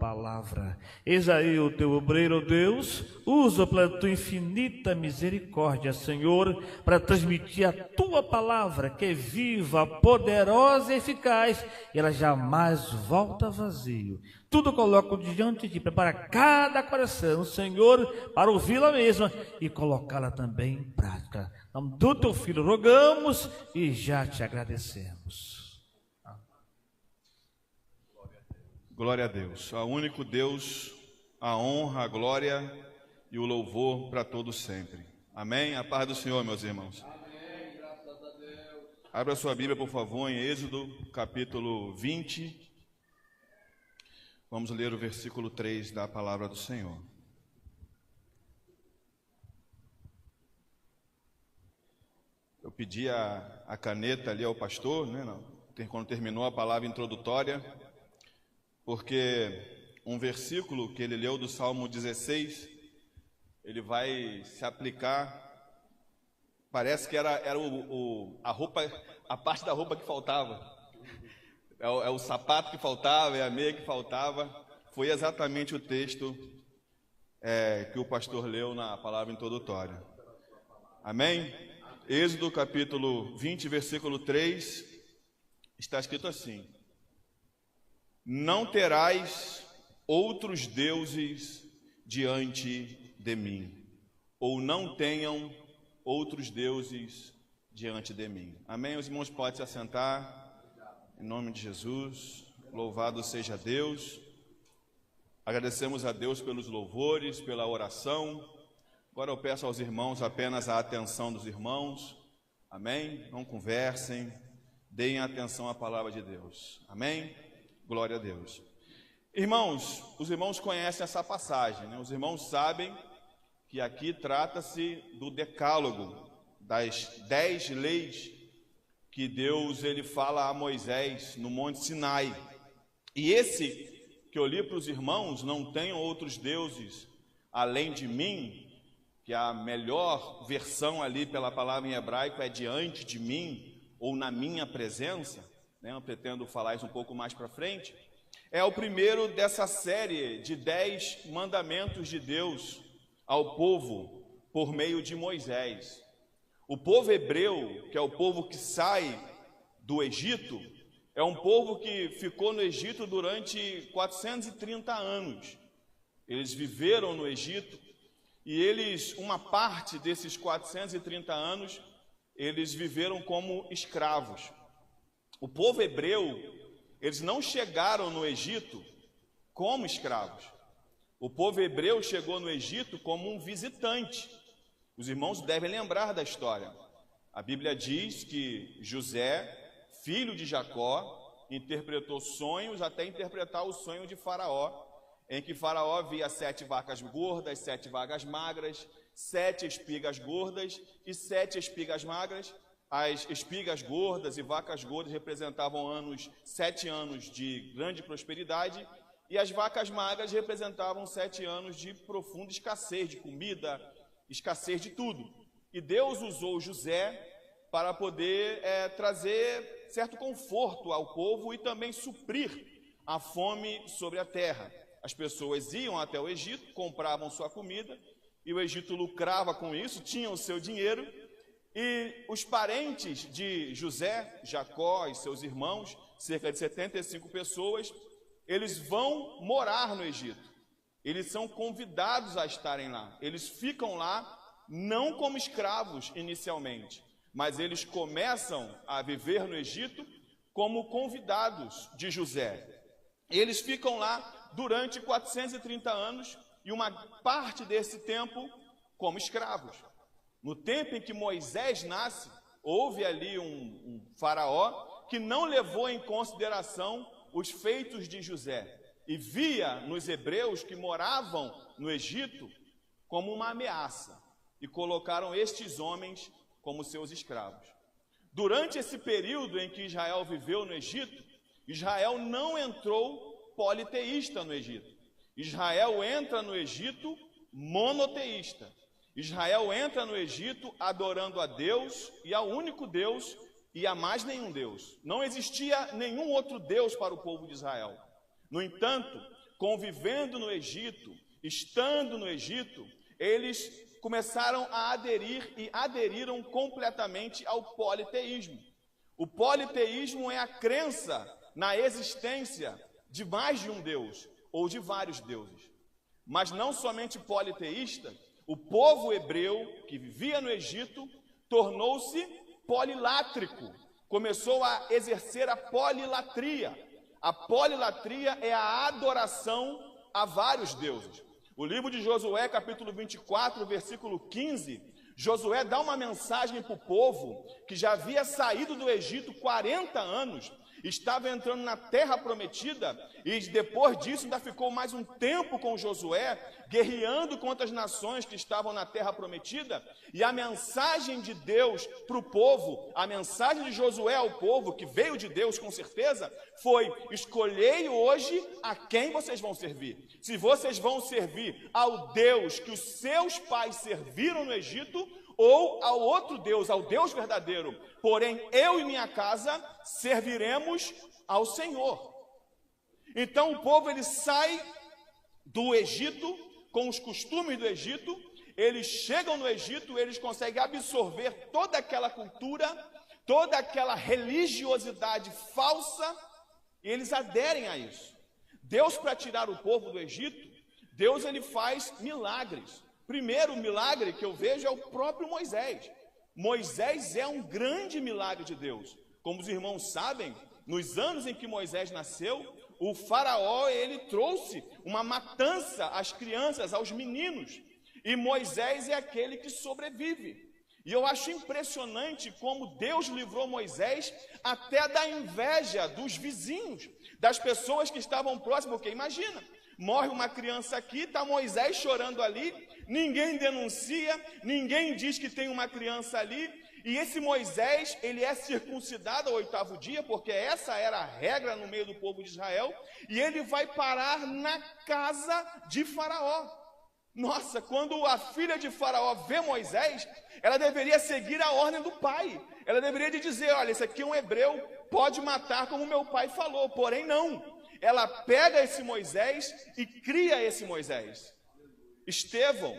palavra. Eis aí o teu obreiro, ó Deus, usa pela tua infinita misericórdia, Senhor, para transmitir a tua palavra, que é viva, poderosa e eficaz, e ela jamais volta vazio. Tudo coloco diante de ti, prepara cada coração, Senhor, para ouvi-la mesma e colocá-la também em prática. Em nome do teu Filho rogamos e já te agradecemos. Glória a Deus, ao único Deus, a honra, a glória e o louvor para todos sempre. Amém? A paz do Senhor, meus irmãos. Amém, graças a Deus. Abra sua Bíblia, por favor, em Êxodo, capítulo 20. Vamos ler o versículo 3 da palavra do Senhor. Eu pedi a caneta ali ao pastor, né, quando terminou a palavra introdutória, porque um versículo que ele leu do Salmo 16, ele vai se aplicar, parece que era a roupa, a parte da roupa que faltava, é o sapato que faltava, é a meia que faltava, foi exatamente o texto que o pastor leu na palavra introdutória. Amém? Êxodo capítulo 20, versículo 3, está escrito assim: não terás outros deuses diante de mim, ou não tenham outros deuses diante de mim. Amém? Os irmãos podem se assentar, em nome de Jesus. Louvado seja Deus. Agradecemos a Deus pelos louvores, pela oração. Agora eu peço aos irmãos apenas a atenção dos irmãos. Amém? Não conversem, deem atenção à palavra de Deus. Amém? Glória a Deus. Irmãos, os irmãos conhecem essa passagem, né? Os irmãos sabem que aqui trata-se do decálogo, das 10 leis que Deus ele fala a Moisés no Monte Sinai. E esse que eu li para os irmãos, não tenham outros deuses além de mim, que a melhor versão ali pela palavra em hebraico é diante de mim, ou na minha presença, né? Eu pretendo falar isso um pouco mais para frente. É o primeiro dessa série de 10 mandamentos de Deus ao povo por meio de Moisés. O povo hebreu, que é o povo que sai do Egito, é um povo que ficou no Egito durante 430 anos. Eles viveram no Egito e uma parte desses 430 anos, eles viveram como escravos. O povo hebreu, eles não chegaram no Egito como escravos. O povo hebreu chegou no Egito como um visitante. Os irmãos devem lembrar da história. A Bíblia diz que José, filho de Jacó, interpretou sonhos até interpretar o sonho de Faraó, em que Faraó via 7 vacas gordas, 7 vacas magras, 7 espigas gordas e 7 espigas magras. As espigas gordas e vacas gordas representavam 7 anos de grande prosperidade, e as vacas magras representavam 7 anos de profunda escassez de comida, escassez de tudo. E Deus usou José para poder trazer certo conforto ao povo e também suprir a fome sobre a terra. As pessoas iam até o Egito, compravam sua comida, e o Egito lucrava com isso, tinha o seu dinheiro. E os parentes de José, Jacó e seus irmãos, cerca de 75 pessoas, eles vão morar no Egito. Eles são convidados a estarem lá. Eles ficam lá não como escravos inicialmente, mas eles começam a viver no Egito como convidados de José. Eles ficam lá durante 430 anos e uma parte desse tempo como escravos. No tempo em que Moisés nasce, houve ali um faraó que não levou em consideração os feitos de José e via nos hebreus que moravam no Egito como uma ameaça e colocaram estes homens como seus escravos. Durante esse período em que Israel viveu no Egito, Israel não entrou politeísta no Egito. Israel entra no Egito monoteísta. Israel entra no Egito adorando a Deus e ao único Deus e a mais nenhum Deus. Não existia nenhum outro Deus para o povo de Israel. No entanto, convivendo no Egito, estando no Egito, eles começaram a aderir e aderiram completamente ao politeísmo. O politeísmo é a crença na existência de mais de um Deus ou de vários deuses. Mas não somente politeísta, o povo hebreu que vivia no Egito tornou-se polilátrico, começou a exercer a polilatria. A polilatria é a adoração a vários deuses. O livro de Josué, capítulo 24, versículo 15, Josué dá uma mensagem para o povo que já havia saído do Egito 40 anos, estava entrando na terra prometida, e depois disso ainda ficou mais um tempo com Josué, guerreando contra as nações que estavam na terra prometida, e a mensagem de Deus para o povo, a mensagem de Josué ao povo, que veio de Deus com certeza, foi: escolhei hoje a quem vocês vão servir. Se vocês vão servir ao Deus que os seus pais serviram no Egito, ou ao outro Deus, ao Deus verdadeiro. Porém, eu e minha casa serviremos ao Senhor. Então o povo ele sai do Egito com os costumes do Egito, eles chegam no Egito, eles conseguem absorver toda aquela cultura, toda aquela religiosidade falsa, e eles aderem a isso. Deus, para tirar o povo do Egito, Deus ele faz milagres. Primeiro milagre que eu vejo é o próprio Moisés. Moisés é um grande milagre de Deus. Como os irmãos sabem, nos anos em que Moisés nasceu, o faraó ele trouxe uma matança às crianças, aos meninos. E Moisés é aquele que sobrevive. E eu acho impressionante como Deus livrou Moisés até da inveja dos vizinhos, das pessoas que estavam próximas. Porque imagina, morre uma criança aqui, está Moisés chorando ali, ninguém denuncia, ninguém diz que tem uma criança ali, e esse Moisés, ele é circuncidado ao 8º dia, porque essa era a regra no meio do povo de Israel, e ele vai parar na casa de Faraó. Nossa, quando a filha de Faraó vê Moisés, ela deveria seguir a ordem do pai, ela deveria dizer: olha, esse aqui é um hebreu, pode matar como meu pai falou, porém não. Ela pega esse Moisés e cria esse Moisés. Estevão,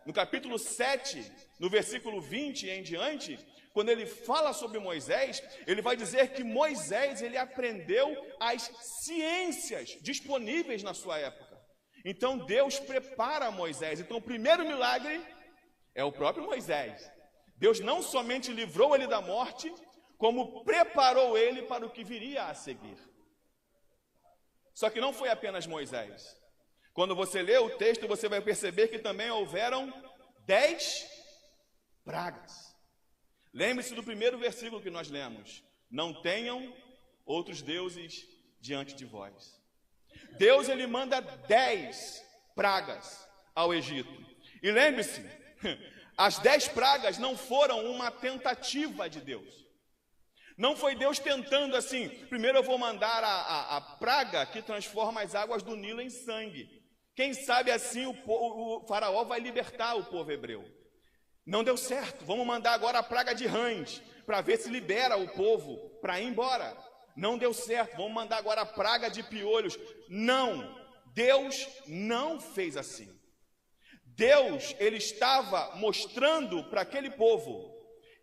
no capítulo 7, no versículo 20 e em diante, quando ele fala sobre Moisés, ele vai dizer que Moisés ele aprendeu as ciências disponíveis na sua época. Então Deus prepara Moisés. Então o primeiro milagre é o próprio Moisés. Deus não somente livrou ele da morte, como preparou ele para o que viria a seguir. Só que não foi apenas Moisés. Quando você lê o texto, você vai perceber que também houveram 10 pragas. Lembre-se do primeiro versículo que nós lemos: não tenham outros deuses diante de vós. Deus ele manda 10 pragas ao Egito. E lembre-se, as 10 pragas não foram uma tentativa de Deus. Não foi Deus tentando assim: primeiro eu vou mandar a praga que transforma as águas do Nilo em sangue. Quem sabe assim o faraó vai libertar o povo hebreu. Não deu certo, vamos mandar agora a praga de rãs, para ver se libera o povo para ir embora. Não deu certo, vamos mandar agora a praga de piolhos. Não, Deus não fez assim. Deus, ele estava mostrando para aquele povo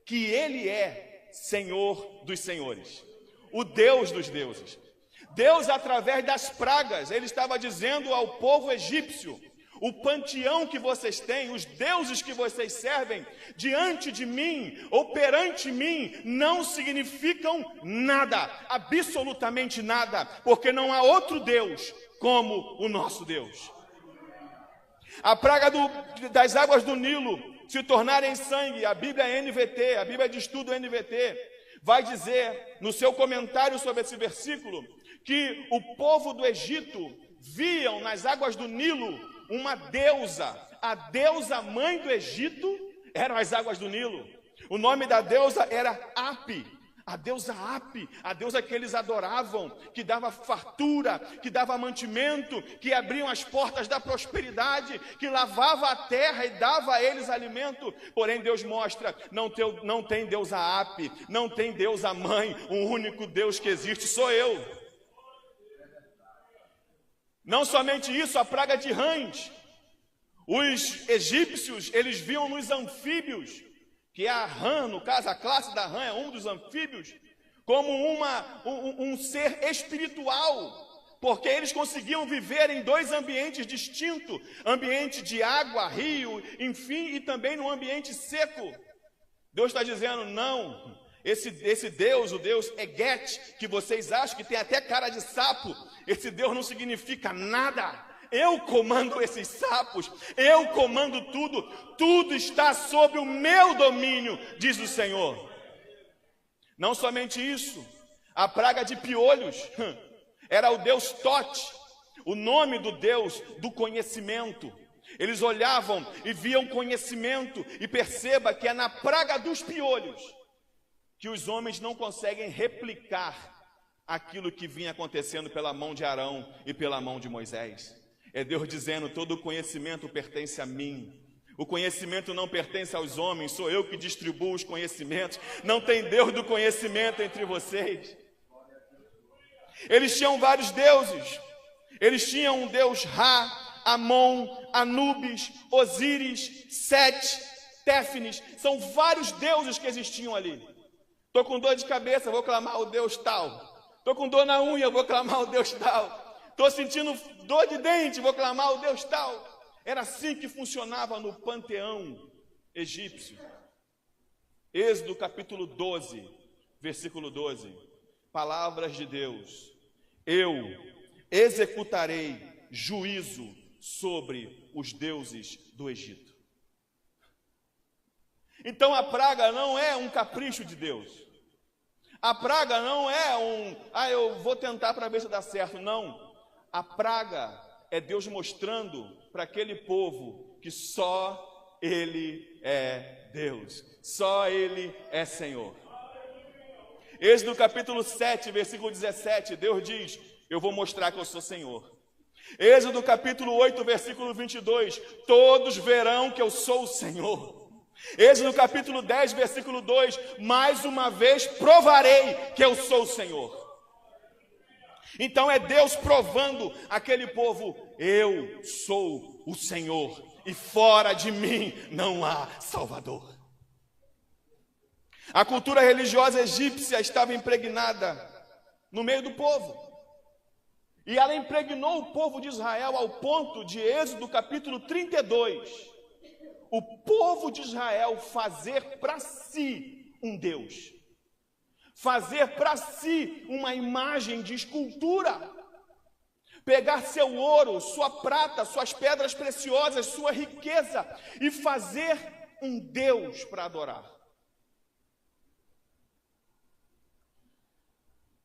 que ele é Senhor dos senhores, o Deus dos deuses. Deus, através das pragas, ele estava dizendo ao povo egípcio: o panteão que vocês têm, os deuses que vocês servem, diante de mim ou perante mim, não significam nada, absolutamente nada, porque não há outro Deus como o nosso Deus. A praga das águas do Nilo se tornarem sangue, a Bíblia NVT, a Bíblia de Estudo NVT, vai dizer no seu comentário sobre esse versículo que o povo do Egito viam nas águas do Nilo uma deusa. A deusa mãe do Egito eram as águas do Nilo. O nome da deusa era Api, a deusa Api, a deusa que eles adoravam, que dava fartura, que dava mantimento, que abriam as portas da prosperidade, que lavava a terra e dava a eles alimento. Porém Deus mostra: não tem deusa Api, não tem deusa mãe, o único Deus que existe sou eu. Não somente isso, a praga de rãs. Os egípcios, eles viam nos anfíbios, que é a rã, no caso, a classe da rã é um dos anfíbios, como um ser espiritual, porque eles conseguiam viver em dois ambientes distintos, ambiente de água, rio, enfim, e também no ambiente seco. Deus está dizendo, não, esse Deus, o Deus Eget, que vocês acham que tem até cara de sapo, esse Deus não significa nada. Eu comando esses sapos, eu comando tudo, tudo está sob o meu domínio, diz o Senhor. Não somente isso, a praga de piolhos era o Deus Tote, o nome do Deus do conhecimento. Eles olhavam e viam conhecimento, e perceba que é na praga dos piolhos que os homens não conseguem replicar aquilo que vinha acontecendo pela mão de Arão e pela mão de Moisés. É Deus dizendo, todo o conhecimento pertence a mim. O conhecimento não pertence aos homens, sou eu que distribuo os conhecimentos. Não tem Deus do conhecimento entre vocês. Eles tinham vários deuses. Eles tinham um Deus Ra, Amon, Anubis, Osíris, Sete, Téfnis. São vários deuses que existiam ali. Estou com dor de cabeça, vou clamar o Deus tal. Estou com dor na unha, vou clamar o Deus tal. Estou sentindo dor de dente, vou clamar o Deus tal. Era assim que funcionava no panteão egípcio. Êxodo capítulo 12, versículo 12. Palavras de Deus. Eu executarei juízo sobre os deuses do Egito. Então a praga não é um capricho de Deus. A praga não é eu vou tentar para ver se dá certo. Não. A praga é Deus mostrando para aquele povo que só Ele é Deus, só Ele é Senhor. Êxodo capítulo 7, versículo 17, Deus diz, eu vou mostrar que eu sou Senhor. Êxodo capítulo 8, versículo 22, todos verão que eu sou o Senhor. Êxodo capítulo 10, versículo 2, mais uma vez provarei que eu sou o Senhor. Então é Deus provando aquele povo, eu sou o Senhor, e fora de mim não há Salvador. A cultura religiosa egípcia estava impregnada no meio do povo. E ela impregnou o povo de Israel ao ponto de Êxodo capítulo 32, o povo de Israel fazer para si um Deus. Fazer para si uma imagem de escultura, pegar seu ouro, sua prata, suas pedras preciosas, sua riqueza e fazer um Deus para adorar.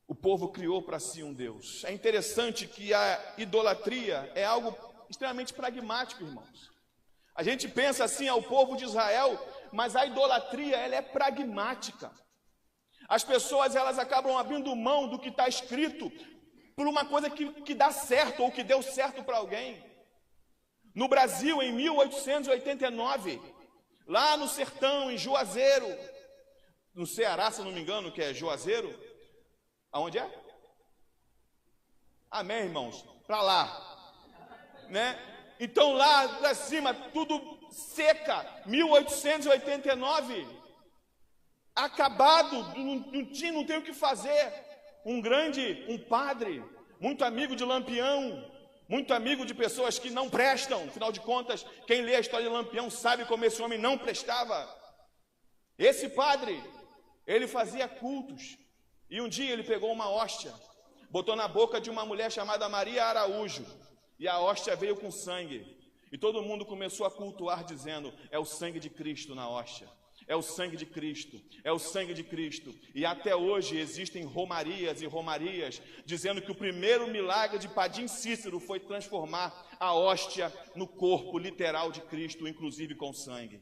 O povo criou para si um Deus. É interessante que a idolatria é algo extremamente pragmático, irmãos. A gente pensa assim ao povo de Israel, mas a idolatria ela é pragmática. As pessoas elas acabam abrindo mão do que está escrito por uma coisa que dá certo ou que deu certo para alguém. No Brasil, em 1889, lá no sertão, em Juazeiro, no Ceará, se não me engano, que é Juazeiro, aonde é? Amém, irmãos? Para lá, né? Então lá para cima, tudo seca, 1889... acabado, não tem o que fazer. Um padre, muito amigo de Lampião, muito amigo de pessoas que não prestam. Afinal de contas, quem lê a história de Lampião sabe como esse homem não prestava. Esse padre, ele fazia cultos. E um dia ele pegou uma hóstia, botou na boca de uma mulher chamada Maria Araújo. E a hóstia veio com sangue. E todo mundo começou a cultuar dizendo, é o sangue de Cristo na hóstia. É o sangue de Cristo, é o sangue de Cristo. E até hoje existem romarias e romarias dizendo que o primeiro milagre de Padim Cícero foi transformar a hóstia no corpo literal de Cristo, inclusive com sangue.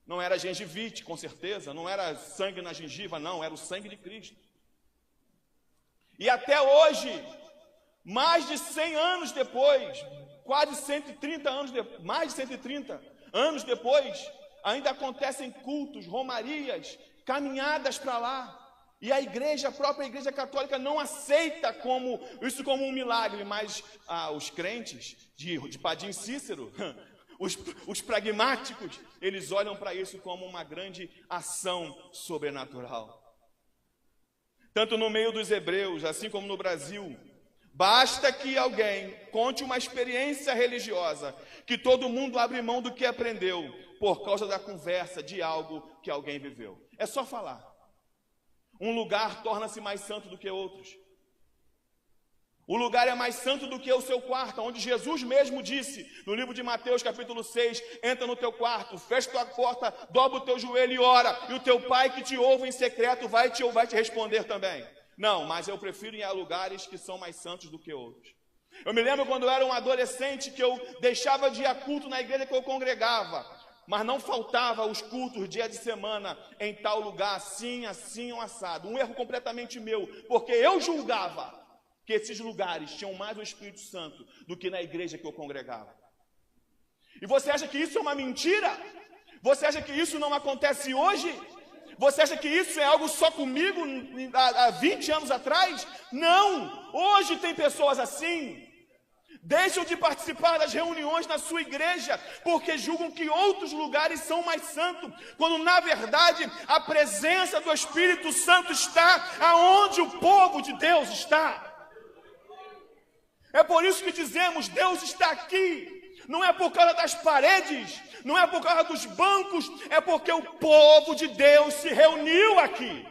Não era gengivite, com certeza, não era sangue na gengiva, não, era o sangue de Cristo. E até hoje, mais de 100 anos depois, quase 130 anos depois, mais de 130 anos depois, ainda acontecem cultos, romarias, caminhadas para lá. E a própria igreja católica não aceita isso como um milagre, mas os crentes de Padim Cícero, os pragmáticos, eles olham para isso como uma grande ação sobrenatural. Tanto no meio dos hebreus, assim como no Brasil, basta que alguém conte uma experiência religiosa, que todo mundo abre mão do que aprendeu, por causa da conversa de algo que alguém viveu. É só falar. Um lugar torna-se mais santo do que outros. O lugar é mais santo do que o seu quarto, onde Jesus mesmo disse, no livro de Mateus, capítulo 6, entra no teu quarto, fecha tua porta, dobra o teu joelho e ora, e o teu pai que te ouve em secreto vai te responder também. Não, mas eu prefiro ir a lugares que são mais santos do que outros. Eu me lembro quando eu era um adolescente que eu deixava de ir a culto na igreja que eu congregava, mas não faltava os cultos dia de semana em tal lugar, assim, ou assado. Um erro completamente meu, porque eu julgava que esses lugares tinham mais o Espírito Santo do que na igreja que eu congregava. E você acha que isso é uma mentira? Você acha que isso não acontece hoje? Você acha que isso é algo só comigo há 20 anos atrás? Não! Hoje tem pessoas assim. Deixam de participar das reuniões na sua igreja, porque julgam que outros lugares são mais santos, quando na verdade a presença do Espírito Santo está aonde o povo de Deus está. É por isso que dizemos, Deus está aqui. Não é por causa das paredes, não é por causa dos bancos, é porque o povo de Deus se reuniu aqui.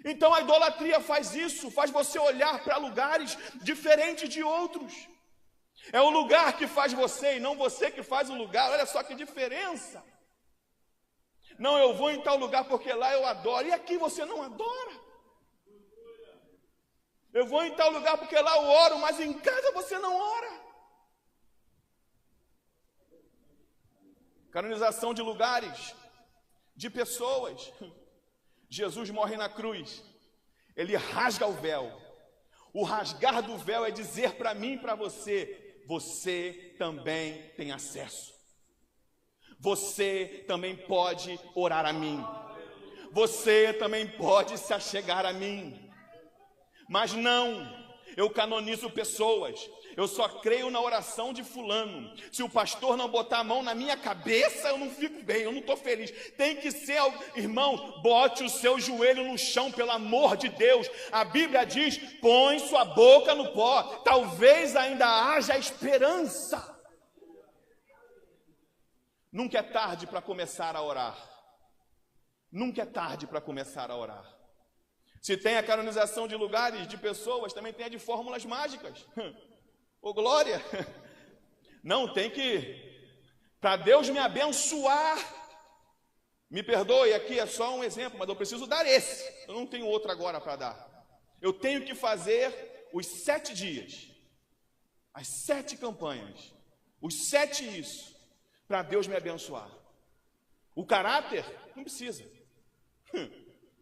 Então a idolatria faz isso, faz você olhar para lugares diferentes de outros. É o lugar que faz você e não você que faz o lugar. Olha só que diferença. Não, eu vou em tal lugar porque lá eu adoro. E aqui você não adora. Eu vou em tal lugar porque lá eu oro, mas em casa você não ora. Canonização de lugares, de pessoas. Jesus morre na cruz, ele rasga o véu. O rasgar do véu é dizer para mim e para você, você também tem acesso. Você também pode orar a mim. Você também pode se achegar a mim. Mas não, eu canonizo pessoas. Eu só creio na oração de fulano. Se o pastor não botar a mão na minha cabeça, eu não fico bem, eu não estou feliz. Tem que ser, irmão, bote o seu joelho no chão, pelo amor de Deus. A Bíblia diz, põe sua boca no pó. Talvez ainda haja esperança. Nunca é tarde para começar a orar. Nunca é tarde para começar a orar. Se tem a canonização de lugares, de pessoas, também tem a de fórmulas mágicas. Ô glória! Não, tem que, para Deus me abençoar, me perdoe, aqui é só um exemplo, mas eu preciso dar esse, eu não tenho outro agora para dar. Eu tenho que fazer os 7 dias, as 7 campanhas, os 7 isso, para Deus me abençoar. O caráter, não precisa.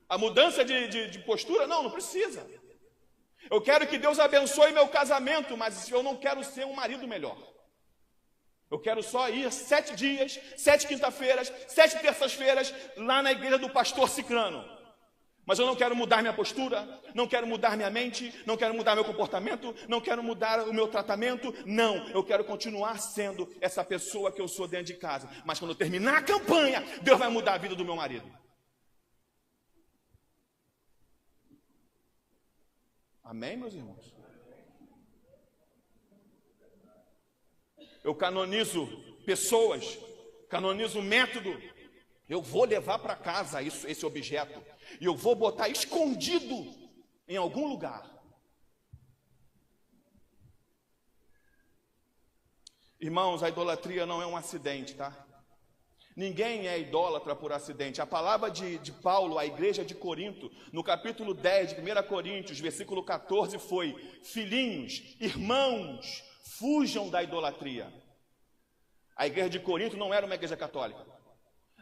A mudança de postura, não precisa. Eu quero que Deus abençoe meu casamento, mas eu não quero ser um marido melhor. Eu quero só ir 7 dias, 7 quinta-feiras, 7 terças-feiras, lá na igreja do pastor Cicrano. Mas eu não quero mudar minha postura, não quero mudar minha mente, não quero mudar meu comportamento, não quero mudar o meu tratamento. Não, eu quero continuar sendo essa pessoa que eu sou dentro de casa. Mas quando eu terminar a campanha, Deus vai mudar a vida do meu marido. Amém, meus irmãos? Eu canonizo pessoas, canonizo método. Eu vou levar para casa esse objeto e eu vou botar escondido em algum lugar. Irmãos, a idolatria não é um acidente, tá? Ninguém é idólatra por acidente. A palavra de Paulo à igreja de Corinto, no capítulo 10 de 1 Coríntios, versículo 14, foi: filhinhos, irmãos, fujam da idolatria. A igreja de Corinto não era uma igreja católica.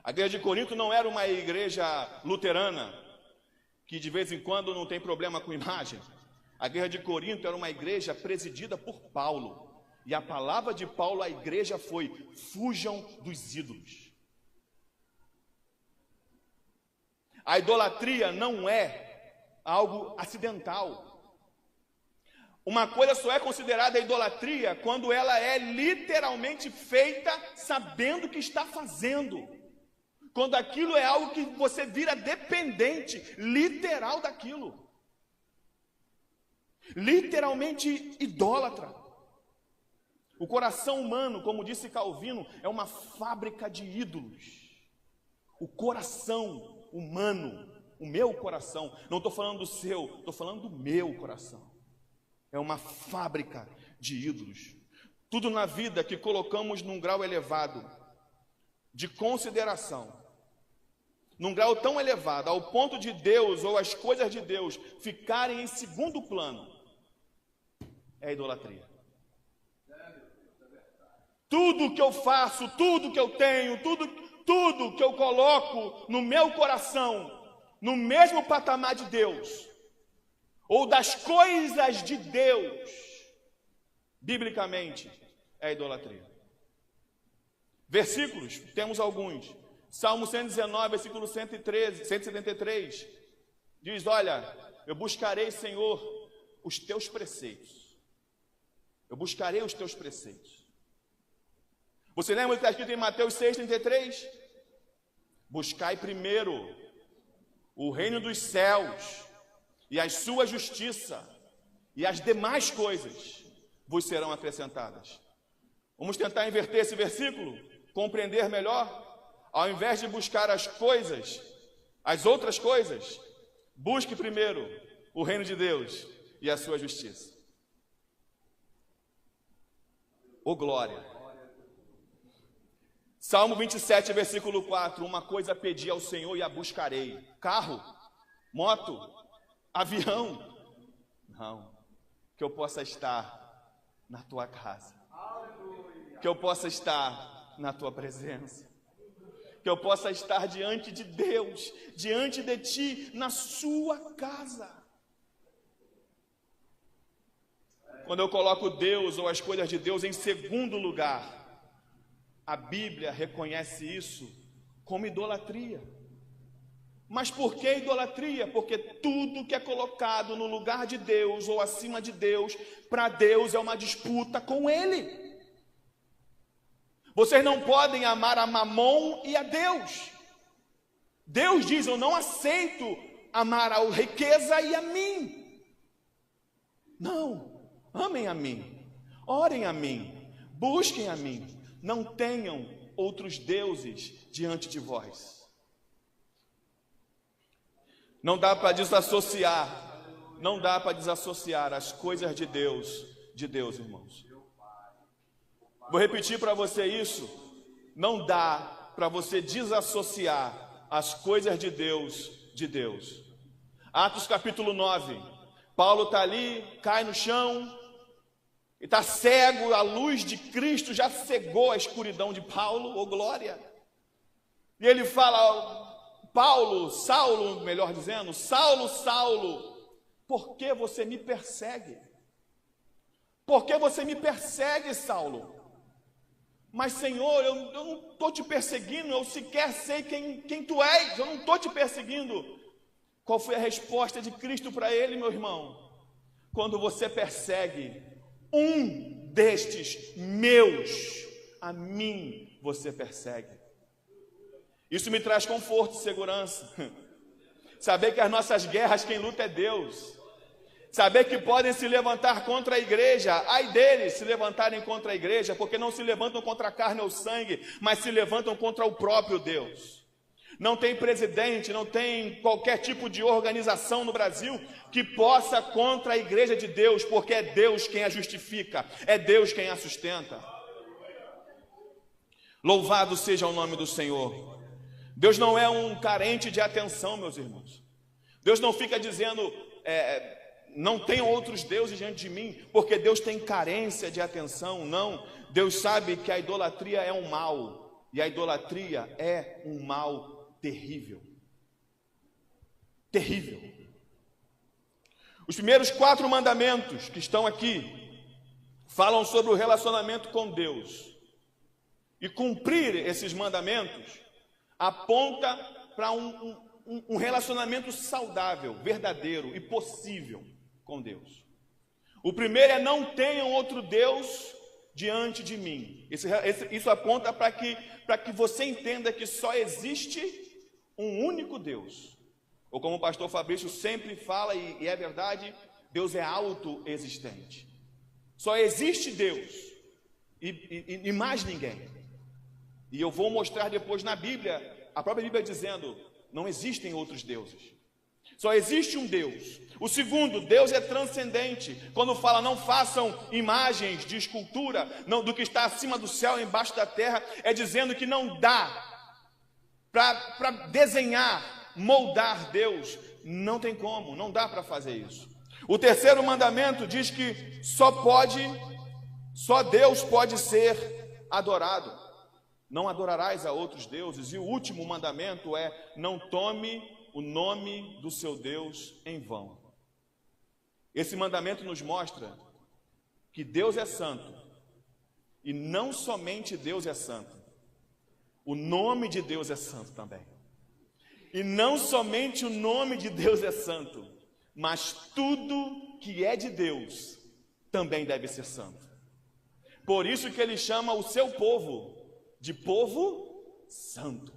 A igreja de Corinto não era uma igreja luterana, que de vez em quando não tem problema com imagem. A igreja de Corinto era uma igreja presidida por Paulo. E a palavra de Paulo à igreja foi: fujam dos ídolos. A idolatria não é algo acidental. Uma coisa só é considerada idolatria quando ela é literalmente feita sabendo que está fazendo. Quando aquilo é algo que você vira dependente, literal daquilo. Literalmente idólatra. O coração humano, como disse Calvino, é uma fábrica de ídolos. O coração humano, o meu coração, não estou falando do seu, estou falando do meu coração. É uma fábrica de ídolos. Tudo na vida que colocamos num grau elevado de consideração, num grau tão elevado, ao ponto de Deus ou as coisas de Deus ficarem em segundo plano, é idolatria. Tudo que eu faço, tudo que eu tenho, tudo que eu coloco no meu coração, no mesmo patamar de Deus, ou das coisas de Deus, biblicamente, é idolatria. Versículos, temos alguns. Salmo 119, versículo 173, diz, olha, eu buscarei, Senhor, os teus preceitos. Eu buscarei os teus preceitos. Você lembra o que está escrito em Mateus 6,33? Buscai primeiro o reino dos céus e a sua justiça, e as demais coisas vos serão acrescentadas. Vamos tentar inverter esse versículo, compreender melhor. Ao invés de buscar as coisas, as outras coisas, busque primeiro o reino de Deus e a sua justiça. Ô glória! Salmo 27, versículo 4, uma coisa pedi ao Senhor e a buscarei. Carro, moto, avião, não, que eu possa estar na tua casa, que eu possa estar na tua presença, que eu possa estar diante de Deus, diante de ti, na sua casa. Quando eu coloco Deus ou as coisas de Deus em segundo lugar, a Bíblia reconhece isso como idolatria. Mas por que idolatria? Porque tudo que é colocado no lugar de Deus ou acima de Deus, para Deus é uma disputa com Ele. Vocês não podem amar a Mamon e a Deus. Deus diz, eu não aceito amar a riqueza e a mim. Não, amem a mim, orem a mim, busquem a mim. Não tenham outros deuses diante de vós. Não dá para desassociar as coisas de Deus, irmãos. Vou repetir para você isso. Não dá para você desassociar as coisas de Deus. Atos capítulo 9. Paulo está ali, cai no chão, e está cego, a luz de Cristo já cegou a escuridão de Paulo, ô glória. E ele fala, Saulo, melhor dizendo, Saulo, por que você me persegue? Por que você me persegue, Saulo? Mas Senhor, eu não estou te perseguindo, eu sequer sei quem tu és, eu não estou te perseguindo. Qual foi a resposta de Cristo para ele, meu irmão? Quando você persegue um destes meus, a mim você persegue. Isso me traz conforto e segurança. Saber que as nossas guerras quem luta é Deus. Saber que podem se levantar contra a igreja, ai deles se levantarem contra a igreja, porque não se levantam contra a carne ou sangue, mas se levantam contra o próprio Deus. Não tem presidente, não tem qualquer tipo de organização no Brasil que possa contra a igreja de Deus, porque é Deus quem a justifica, é Deus quem a sustenta. Louvado seja o nome do Senhor. Deus não é um carente de atenção, meus irmãos. Deus não fica dizendo, não tenham outros deuses diante de mim, porque Deus tem carência de atenção. Não, Deus sabe que a idolatria é um mal, e a idolatria é um mal terrível. Terrível. Os primeiros 4 mandamentos que estão aqui falam sobre o relacionamento com Deus. E cumprir esses mandamentos aponta para um relacionamento saudável, verdadeiro e possível com Deus. O primeiro é: não tenham outro Deus diante de mim. Isso aponta para que você entenda que só existe um único Deus. Ou como o pastor Fabrício sempre fala, e é verdade, Deus é autoexistente. Só existe Deus e mais ninguém. E eu vou mostrar depois na Bíblia, a própria Bíblia dizendo: não existem outros deuses. Só existe um Deus. O segundo, Deus é transcendente. Quando fala não façam imagens de escultura do que está acima do céu e embaixo da terra, é dizendo que não dá para desenhar, moldar Deus. Não tem como, não dá para fazer isso. O terceiro mandamento diz que só Deus pode ser adorado. Não adorarás a outros deuses. E o último mandamento é: não tome o nome do seu Deus em vão. Esse mandamento nos mostra que Deus é santo, e não somente Deus é santo, o nome de Deus é santo também. E não somente o nome de Deus é santo, mas tudo que é de Deus também deve ser santo. Por isso que ele chama o seu povo de povo santo.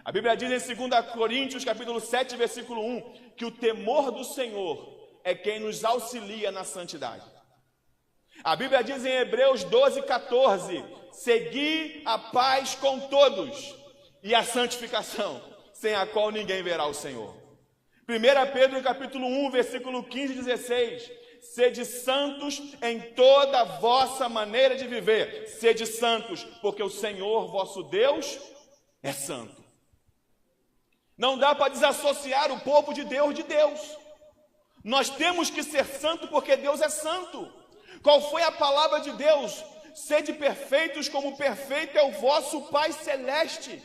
A Bíblia diz em 2 Coríntios, capítulo 7, versículo 1, que o temor do Senhor é quem nos auxilia na santidade. A Bíblia diz em Hebreus 12, 14, segui a paz com todos e a santificação, sem a qual ninguém verá o Senhor. 1 Pedro, capítulo 1, versículo 15 e 16, sede santos em toda a vossa maneira de viver. Sede santos, porque o Senhor vosso Deus é santo. Não dá para desassociar o povo de Deus. Nós temos que ser santo porque Deus é santo. Qual foi a palavra de Deus? Sede perfeitos como perfeito é o vosso Pai Celeste.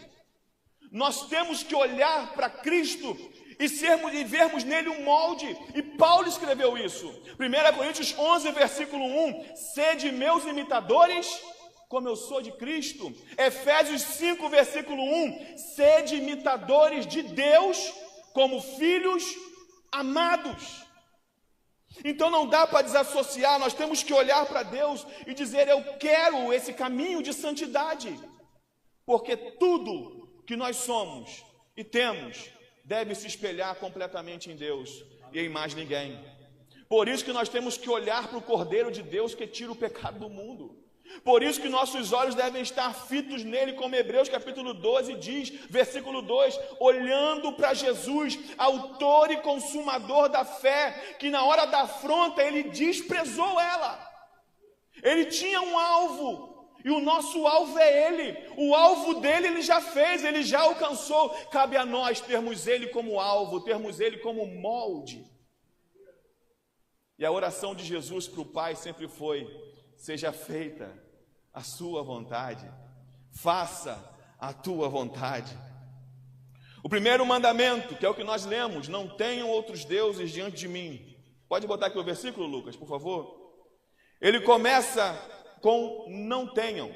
Nós temos que olhar para Cristo e vermos nele um molde. E Paulo escreveu isso. 1 Coríntios 11, versículo 1. Sede meus imitadores, como eu sou de Cristo. Efésios 5, versículo 1. Sede imitadores de Deus, como filhos amados. Então não dá para desassociar. Nós temos que olhar para Deus e dizer: eu quero esse caminho de santidade. Porque tudo que nós somos e temos deve se espelhar completamente em Deus e em mais ninguém. Por isso que nós temos que olhar para o Cordeiro de Deus que tira o pecado do mundo. Por isso que nossos olhos devem estar fitos nele, como Hebreus capítulo 12 diz, versículo 2, olhando para Jesus, autor e consumador da fé, que na hora da afronta ele desprezou ela. Ele tinha um alvo, e o nosso alvo é ele. O alvo dele ele já fez, ele já alcançou. Cabe a nós termos ele como alvo, termos ele como molde. E a oração de Jesus para o Pai sempre foi: seja feita a sua vontade, faça a tua vontade. O primeiro mandamento, que é o que nós lemos: não tenham outros deuses diante de mim. Pode botar aqui o versículo, Lucas, por favor? Ele começa com não tenham.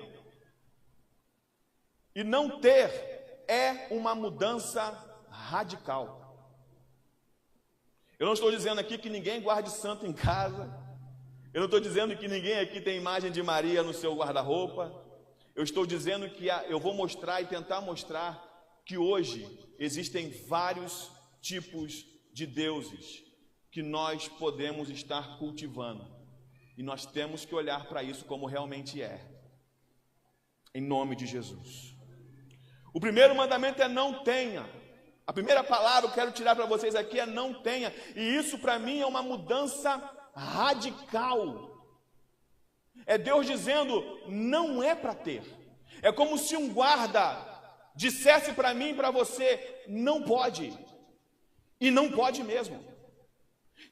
E não ter é uma mudança radical. Eu não estou dizendo aqui que ninguém guarde santo em casa. Eu não estou dizendo que ninguém aqui tem imagem de Maria no seu guarda-roupa. Eu estou dizendo que eu vou mostrar e tentar mostrar que hoje existem vários tipos de deuses que nós podemos estar cultivando. E nós temos que olhar para isso como realmente é. Em nome de Jesus. O primeiro mandamento é não tenha. A primeira palavra que eu quero tirar para vocês aqui é não tenha. E isso para mim é uma mudança radical. É Deus dizendo: não é para ter. É como se um guarda dissesse para mim e para você: não pode. E não pode mesmo.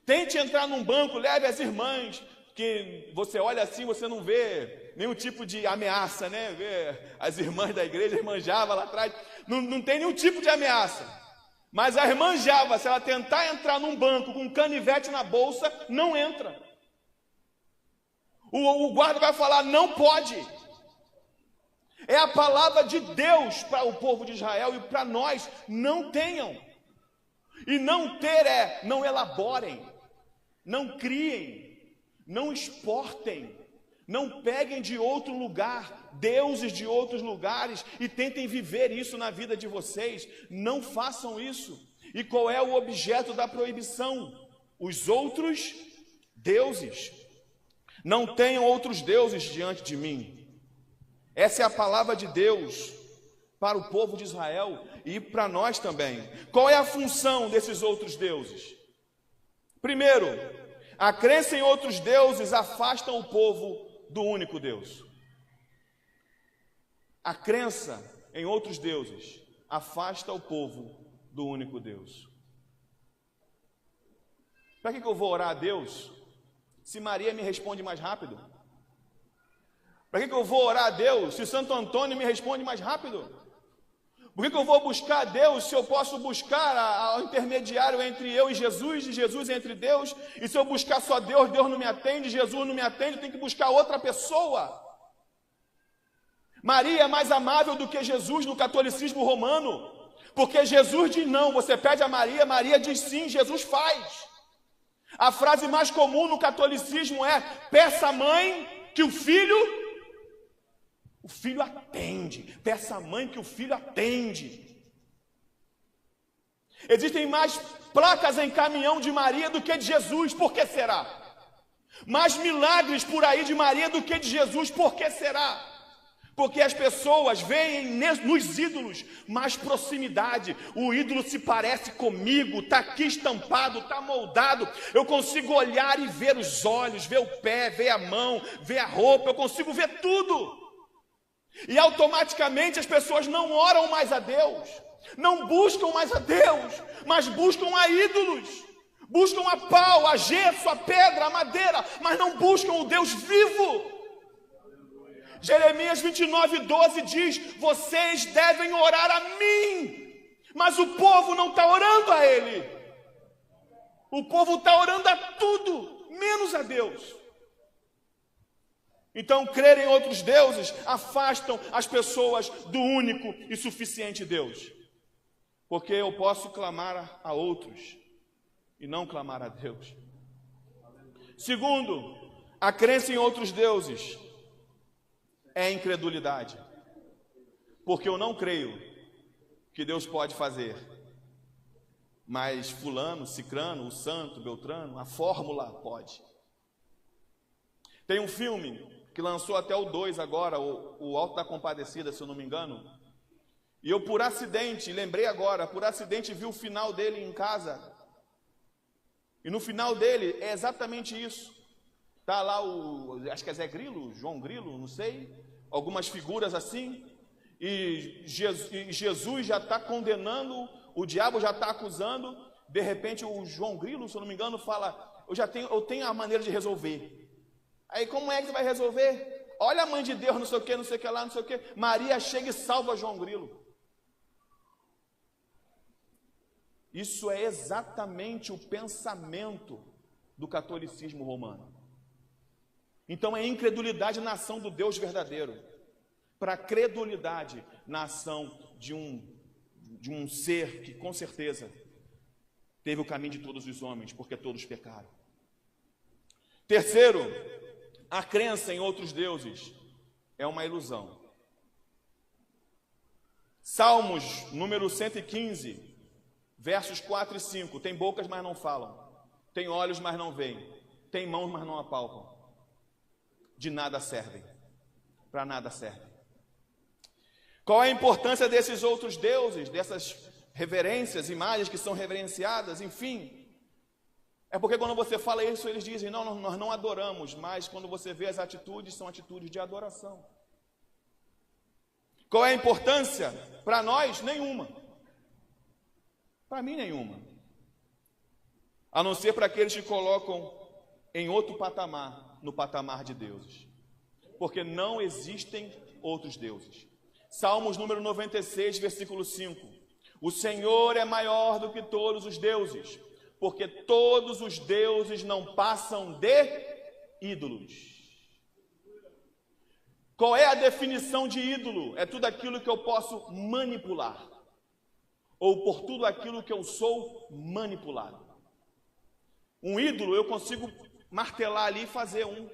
Tente entrar num banco, leve as irmãs, que você olha assim, você não vê nenhum tipo de ameaça, né? Vê as irmãs da igreja, a irmã Java lá atrás, não tem nenhum tipo de ameaça. Mas a irmã Java, se ela tentar entrar num banco com um canivete na bolsa, não entra. O guarda vai falar: não pode. É a palavra de Deus para o povo de Israel e para nós: não tenham. E não ter é, não elaborem, não criem, não exportem, não peguem de outro lugar, deuses de outros lugares, e tentem viver isso na vida de vocês. Não façam isso. E qual é o objeto da proibição? Os outros deuses. Não tenham outros deuses diante de mim. Essa é a palavra de Deus para o povo de Israel e para nós também. Qual é a função desses outros deuses? Primeiro, a crença em outros deuses afasta o povo do único Deus. A crença em outros deuses afasta o povo do único Deus. Para que eu vou orar a Deus se Maria me responde mais rápido? Para que eu vou orar a Deus se Santo Antônio me responde mais rápido? Por que eu vou buscar a Deus se eu posso buscar o intermediário entre eu e Jesus entre Deus? E se eu buscar só Deus, Deus não me atende, Jesus não me atende, eu tenho que buscar outra pessoa. Maria é mais amável do que Jesus no catolicismo romano, porque Jesus diz não, você pede a Maria, Maria diz sim, Jesus faz. A frase mais comum no catolicismo é: peça à mãe que o filho atende. Peça à mãe que o filho atende. Existem mais placas em caminhão de Maria do que de Jesus, por que será? Mais milagres por aí de Maria do que de Jesus, por que será? Porque as pessoas veem nos ídolos mais proximidade. O ídolo se parece comigo, está aqui estampado, está moldado. Eu consigo olhar e ver os olhos, ver o pé, ver a mão, ver a roupa, eu consigo ver tudo. E automaticamente as pessoas não oram mais a Deus, não buscam mais a Deus, mas buscam a ídolos. Buscam a pau, a gesso, a pedra, a madeira, mas não buscam o Deus vivo. Jeremias 29:12 diz: vocês devem orar a mim, mas o povo não está orando a ele. O povo está orando a tudo, menos a Deus. Então, crer em outros deuses afastam as pessoas do único e suficiente Deus. Porque eu posso clamar a outros e não clamar a Deus. Segundo, a crença em outros deuses é incredulidade. Porque eu não creio que Deus pode fazer. Mas fulano, cicrano, o santo, beltrano, a fórmula pode. Tem um filme que lançou até o 2 agora, o Alto da Compadecida, se eu não me engano. E eu por acidente, lembrei agora, por acidente vi o final dele em casa. E no final dele é exatamente isso. Está lá acho que é Zé Grilo, João Grilo, não sei, algumas figuras assim. E Jesus já está condenando, o diabo já está acusando. De repente o João Grilo, se eu não me engano, fala: eu tenho a maneira de resolver. Aí como é que você vai resolver? Olha a mãe de Deus, não sei o que lá, não sei o que. Maria chega e salva João Grilo. Isso é exatamente o pensamento do catolicismo romano. Então é incredulidade na ação do Deus verdadeiro, para credulidade na ação de um ser que com certeza teve o caminho de todos os homens, porque todos pecaram. Terceiro, a crença em outros deuses é uma ilusão. Salmos, número 115, versos 4 e 5. Tem bocas, mas não falam. Tem olhos, mas não veem. Tem mãos, mas não apalpam. De nada servem. Para nada servem. Qual é a importância desses outros deuses, dessas reverências, imagens que são reverenciadas, enfim? É porque quando você fala isso, eles dizem: não, nós não adoramos, mas quando você vê as atitudes, são atitudes de adoração. Qual é a importância? Para nós, nenhuma. Para mim, nenhuma. A não ser para aqueles que colocam em outro patamar, no patamar de deuses. Porque não existem outros deuses. Salmos número 96, versículo 5. O Senhor é maior do que todos os deuses, porque todos os deuses não passam de ídolos. Qual é a definição de ídolo? É tudo aquilo que eu posso manipular. ou por tudo aquilo que eu sou manipulado. Um ídolo eu consigo martelar ali e fazer um.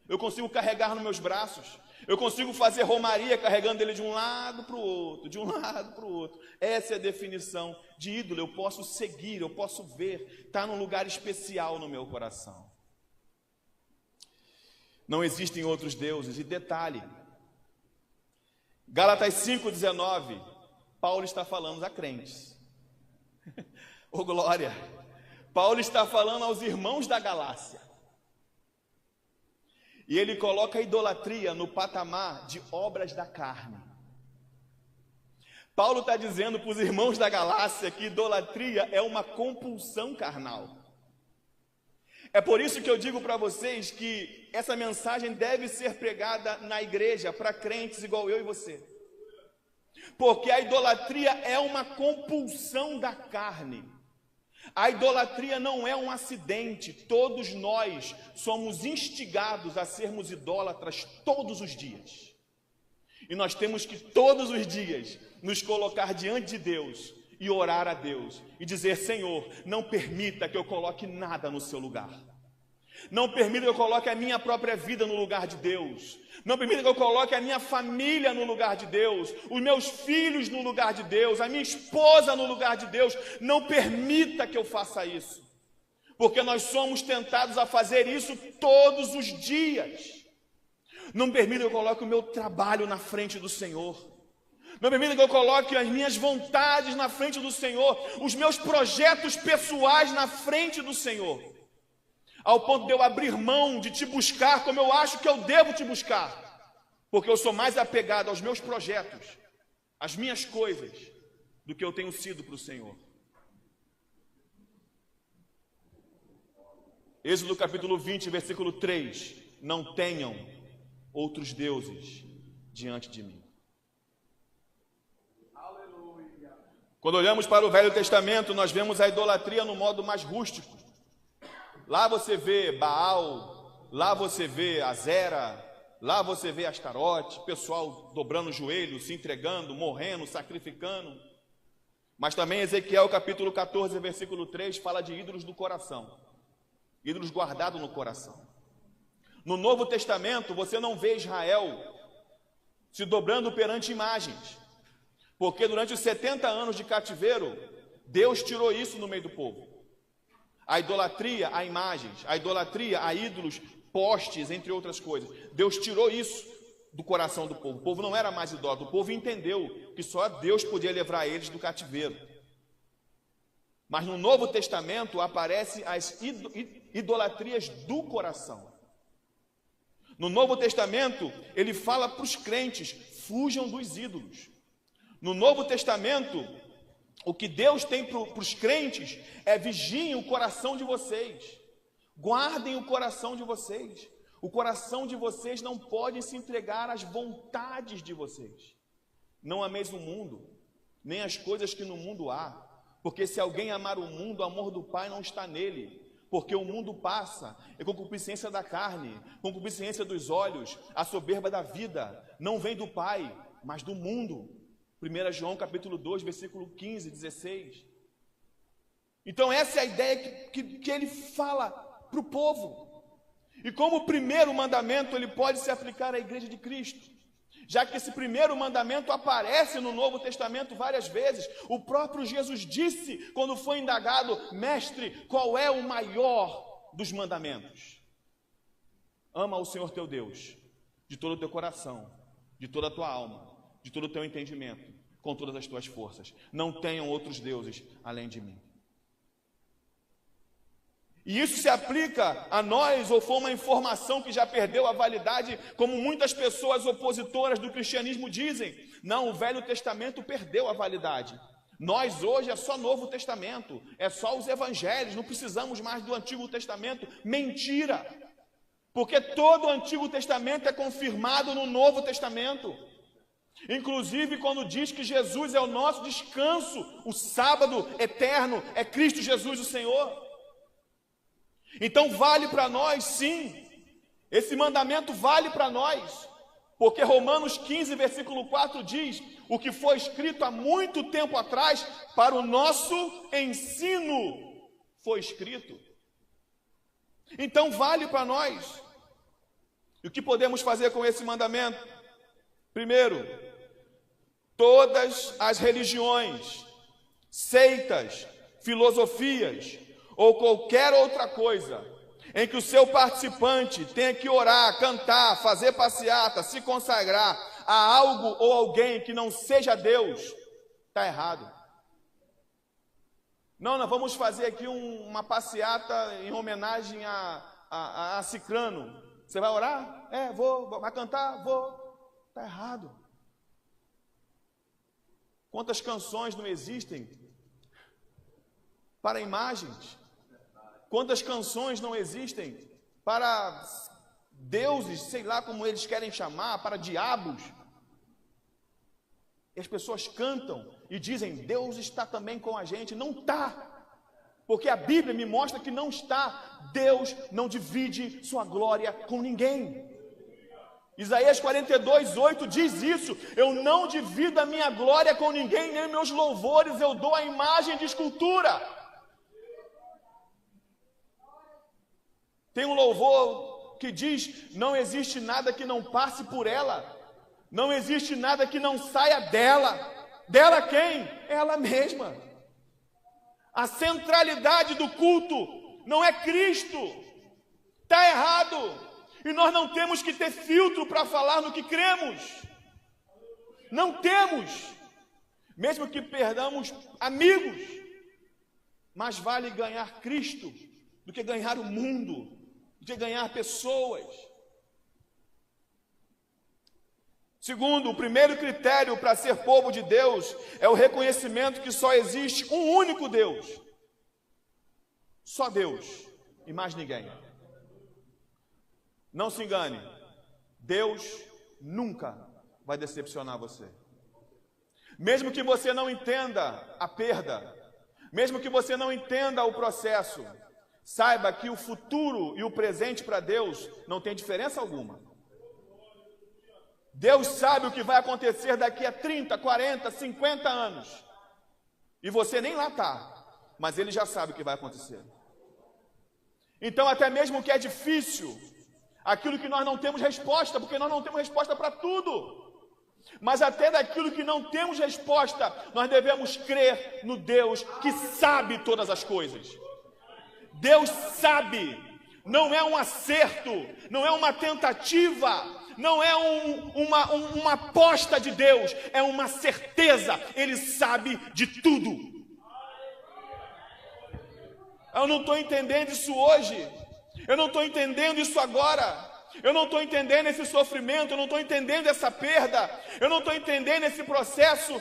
Eu consigo carregar nos meus braços. Eu consigo fazer romaria carregando ele de um lado para o outro, de um lado para o outro. Essa é a definição de ídolo. Eu posso seguir, eu posso ver, está num lugar especial no meu coração. Não existem outros deuses. E detalhe, Gálatas 5,19, Paulo está falando a crentes. Ô glória! Paulo está falando aos irmãos da Galácia. E ele coloca a idolatria no patamar de obras da carne. Paulo está dizendo para os irmãos da Galácia que idolatria é uma compulsão carnal. É por isso que eu digo para vocês que essa mensagem deve ser pregada na igreja, para crentes igual eu e você. Porque a idolatria é uma compulsão da carne. A idolatria não é um acidente, todos nós somos instigados a sermos idólatras todos os dias. E nós temos que todos os dias nos colocar diante de Deus e orar a Deus e dizer: Senhor, não permita que eu coloque nada no seu lugar. Não permita que eu coloque a minha própria vida no lugar de Deus. Não permita que eu coloque a minha família no lugar de Deus, os meus filhos no lugar de Deus, a minha esposa no lugar de Deus. Não permita que eu faça isso, porque nós somos tentados a fazer isso todos os dias. Não permita que eu coloque o meu trabalho na frente do Senhor. Não permita que eu coloque as minhas vontades na frente do Senhor, os meus projetos pessoais na frente do Senhor, ao ponto de eu abrir mão de te buscar como eu acho que eu devo te buscar, porque eu sou mais apegado aos meus projetos, às minhas coisas, do que eu tenho sido para o Senhor. Êxodo capítulo 20, versículo 3: não tenham outros deuses diante de mim. Aleluia. Quando olhamos para o Velho Testamento, nós vemos a idolatria no modo mais rústico. Lá você vê Baal, lá você vê Azera, lá você vê Astarote, pessoal dobrando o joelho, se entregando, morrendo, sacrificando. Mas também Ezequiel capítulo 14, versículo 3, fala de ídolos do coração, ídolos guardados no coração. No Novo Testamento você não vê Israel se dobrando perante imagens, porque durante os 70 anos de cativeiro, Deus tirou isso no meio do povo. A idolatria a imagens, a idolatria a ídolos, postes, entre outras coisas. Deus tirou isso do coração do povo. O povo não era mais idólatra, o povo entendeu que só Deus podia livrar eles do cativeiro. Mas no Novo Testamento aparecem as idolatrias do coração. No Novo Testamento, ele fala para os crentes: fujam dos ídolos. No Novo Testamento, o que Deus tem para os crentes é: vigiem o coração de vocês, guardem o coração de vocês. O coração de vocês não pode se entregar às vontades de vocês. Não ameis o mundo, nem as coisas que no mundo há, porque se alguém amar o mundo, o amor do Pai não está nele. Porque o mundo passa, é concupiscência da carne, concupiscência dos olhos, a soberba da vida, não vem do Pai, mas do mundo. 1 João capítulo 2, versículo 15, 16. Então essa é a ideia que ele fala para o povo. E como o primeiro mandamento ele pode se aplicar à igreja de Cristo, já que esse primeiro mandamento aparece no Novo Testamento várias vezes. O próprio Jesus disse, quando foi indagado: mestre, qual é o maior dos mandamentos? Ama o Senhor teu Deus de todo o teu coração, de toda a tua alma, de todo o teu entendimento, com todas as tuas forças. Não tenham outros deuses além de mim. E isso se aplica a nós, ou foi uma informação que já perdeu a validade, como muitas pessoas opositoras do cristianismo dizem? Não, o Velho Testamento perdeu a validade. Nós hoje é só Novo Testamento, é só os evangelhos, não precisamos mais do Antigo Testamento. Mentira! Porque todo o Antigo Testamento é confirmado no Novo Testamento. Inclusive quando diz que Jesus é o nosso descanso, o sábado eterno é Cristo Jesus o Senhor. Então vale para nós, sim, esse mandamento vale para nós. Porque Romanos 15, versículo 4 diz: o que foi escrito há muito tempo atrás, para o nosso ensino foi escrito. Então vale para nós. E o que podemos fazer com esse mandamento? Primeiro, todas as religiões, seitas, filosofias ou qualquer outra coisa em que o seu participante tenha que orar, cantar, fazer passeata, se consagrar a algo ou alguém que não seja Deus, está errado. Não, nós vamos fazer aqui uma passeata em homenagem a Cicrano. Você vai orar? Vou. Vai cantar? Vou. Está errado. Quantas canções não existem para imagens? Quantas canções não existem para deuses, sei lá como eles querem chamar, para diabos? E as pessoas cantam e dizem: Deus está também com a gente. Não está. Porque a Bíblia me mostra que não está. Deus não divide sua glória com ninguém. Isaías 42, 8 diz isso: eu não divido a minha glória com ninguém, nem meus louvores eu dou a imagem de escultura. Tem um louvor que diz: não existe nada que não passe por ela, não existe nada que não saia dela. Dela quem? Ela mesma. A centralidade do culto não é Cristo. Está errado. E nós não temos que ter filtro para falar no que cremos. Não temos. Mesmo que perdamos amigos. Mas vale ganhar Cristo do que ganhar o mundo, do que ganhar pessoas. Segundo, o primeiro critério para ser povo de Deus é o reconhecimento que só existe um único Deus. Só Deus e mais ninguém. Não se engane, Deus nunca vai decepcionar você. Mesmo que você não entenda a perda, mesmo que você não entenda o processo, saiba que o futuro e o presente para Deus não tem diferença alguma. Deus sabe o que vai acontecer daqui a 30, 40, 50 anos. E você nem lá está, mas Ele já sabe o que vai acontecer. Então até mesmo o que é difícil, aquilo que nós não temos resposta, porque nós não temos resposta para tudo. Mas até daquilo que não temos resposta, nós devemos crer no Deus que sabe todas as coisas. Deus sabe, não é um acerto, não é uma tentativa, não é uma aposta de Deus, é uma certeza, Ele sabe de tudo. Eu não estou entendendo isso hoje, eu não estou entendendo isso agora. Eu não estou entendendo esse sofrimento, eu não estou entendendo essa perda, eu não estou entendendo esse processo.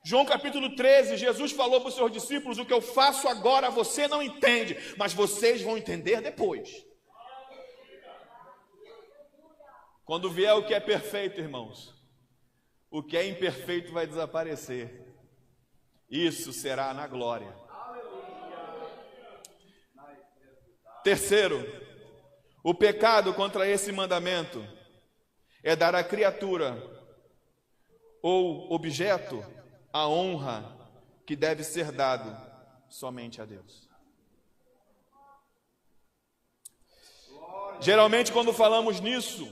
João capítulo 13, Jesus falou para os seus discípulos: o que eu faço agora você não entende, mas vocês vão entender depois. Quando vier o que é perfeito, irmãos, o que é imperfeito vai desaparecer. Isso será na glória. Terceiro, o pecado contra esse mandamento é dar à criatura ou objeto a honra que deve ser dado somente a Deus. Geralmente quando falamos nisso,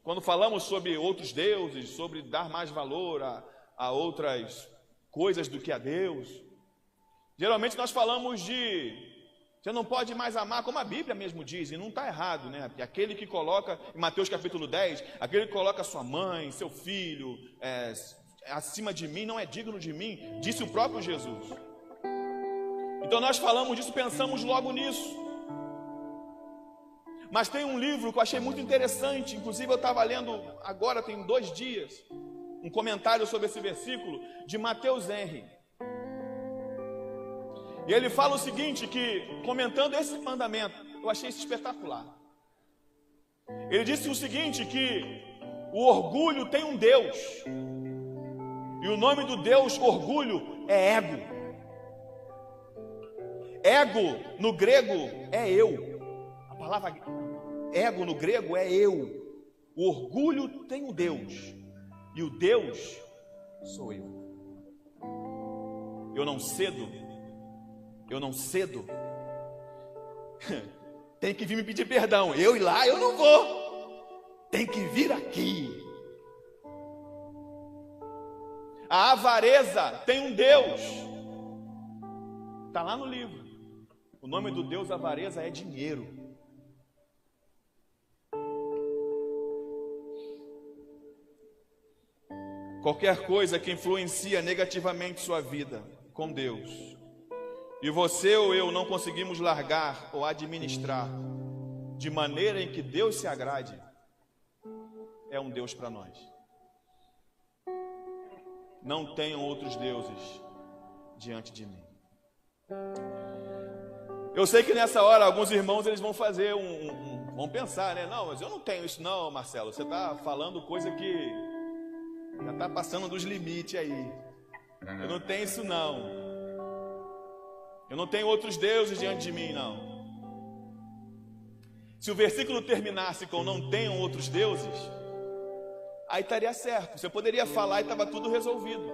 quando falamos sobre outros deuses, sobre dar mais valor a outras coisas do que a Deus, geralmente nós falamos de você não pode mais amar, como a Bíblia mesmo diz, e não está errado, né? Porque aquele que coloca, em Mateus capítulo 10, aquele que coloca sua mãe, seu filho, acima de mim, não é digno de mim, disse o próprio Jesus. Então nós falamos disso, pensamos logo nisso. Mas tem um livro que eu achei muito interessante, inclusive eu estava lendo agora, tem 2 dias, um comentário sobre esse versículo, de Mateus Henry. E ele fala o seguinte, que comentando esse mandamento, eu achei isso espetacular. Ele disse o seguinte, que o orgulho tem um Deus, e o nome do Deus orgulho é ego. Ego no grego é eu. A palavra ego no grego é eu. O orgulho tem um Deus, e o Deus sou eu. Eu não cedo. Tem que vir me pedir perdão. Eu ir lá, eu não vou. Tem que vir aqui. A avareza tem um Deus. Está lá no livro. O nome do Deus avareza é dinheiro. Qualquer coisa que influencia negativamente sua vida com Deus, e você ou eu não conseguimos largar ou administrar de maneira em que Deus se agrade, é um Deus para nós. Não tenham outros deuses diante de mim. Eu sei que nessa hora alguns irmãos eles vão fazer vão pensar, né? Não, mas eu não tenho isso não, Marcelo. Você está falando coisa que já está passando dos limites aí. Eu não tenho isso não. Eu não tenho outros deuses diante de mim não. Se o versículo terminasse com não tenham outros deuses, aí estaria certo. Você poderia falar e estava tudo resolvido.